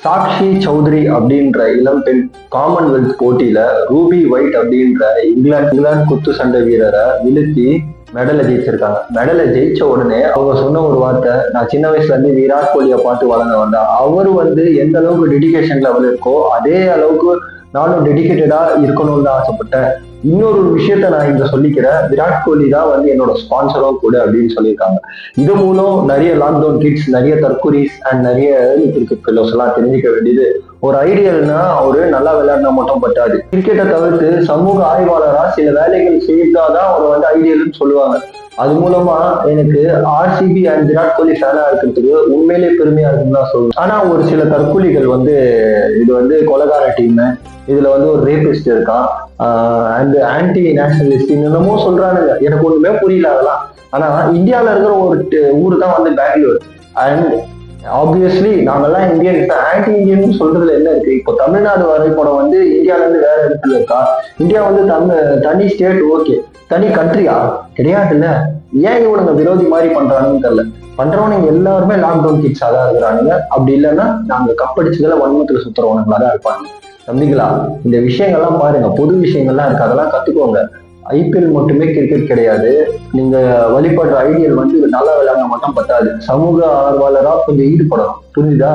சாக்ஷி சௌத்ரி அப்படின்ற இளம் பெண் காமன்வெல்த் போட்டியில ரூபி ஒயிட் அப்படின்ற இங்கிலாந்து குத்து சண்டை வீரரை வீழ்த்தி மெடலை ஜெயிச்சிருக்காங்க. மெடலை ஜெயிச்ச உடனே அவங்க சொன்ன ஒரு வார்த்தை, நான் சின்ன வயசுல இருந்து விராட் கோலியை பார்த்து வளர்ந்த வந்தா, அவர் எந்த அளவுக்கு டெடிகேஷன் லெவல் இருக்கோ அதே அளவுக்கு நானும் டெடிகேட்டடா இருக்கணும்னு தான் ஆசைப்பட்டேன். இன்னொரு விஷயத்த நான் இங்க சொல்லிக்கிறேன், விராட் கோலி தான் என்னோட ஸ்பான்சரும் கூட அப்படின்னு சொல்லியிருக்காங்க. இது மூலம் நிறைய லாக்டவுன் கிட்ஸ், நிறைய தற்கொலைஸ் அண்ட் நிறைய கிரிக்கெட் ஃபெல்லோஸ் எல்லாம் தெரிஞ்சுக்க வேண்டியது, ஒரு ஐடியல்னா அவரு நல்லா விளையாடினா மட்டும் பட்டாது. கிரிக்கெட்டை தவிர்த்து சமூக ஆய்வாளரா சில வேலைகள் செய்தாதான் அவர் ஐடியல்னு சொல்லுவாங்க. அது மூலமா எனக்கு ஆர்சிபி அண்ட் விராட் கோலி ஃபேனா இருக்கிறதுக்கு உண்மையிலே பெருமையா இருக்குன்னு தான் சொல்லுவேன். ஆனா ஒரு சில தற்கொலைகள் இது கொலகார டீம், இதுல ஒரு ரேபிஸ்ட் இருக்கான் அண்ட் ஆன்டி நேஷனலிஸ்ட் என்னமோ சொல்றானுங்க, எனக்கு ஒண்ணுமே புரியல அதெல்லாம். ஆனா இந்தியாவில இருக்கிற ஒரு ஊரு தான் பெங்களூர். அண்ட் ஆப்வியஸ்லி நாங்கெல்லாம் இந்தியன், ஆன்டி இந்தியன் சொல்றதுல என்ன இருக்கு? இப்போ தமிழ்நாடு வரைபடம் இந்தியால இருந்து வேற இடத்துல இருக்கா? இந்தியா தனி ஸ்டேட், ஓகே, தனி கண்ட்ரியா? கிடையாதுல்ல. ஏன் இவனுங்க விரோதி மாதிரி பண்றாங்கன்னு தெரியல. பண்றவனுங்க எல்லாருமே லாக்டவுன் கிட்ஸா தான் இருக்கிறானுங்க. அப்படி இல்லைன்னா நாங்க கப்படிச்சதுல வன்மத்துல சுத்துறவனுங்களா தான் இருப்பாங்க. தம்பிங்களா, இந்த விஷயங்கள்லாம் பாருங்க, பொது விஷயங்கள்லாம் இருக்கு, அதெல்லாம் கத்துக்கோங்க. ஐபிஎல் மட்டுமே கிரிக்கெட் கிடையாது. நீங்க வழிபடுற ஐடியல் நல்லா விளையாட மட்டும் பத்தாது, சமூக ஆர்வலரா கொஞ்சம் ஈடுபடணும். புரிஞ்சுதா?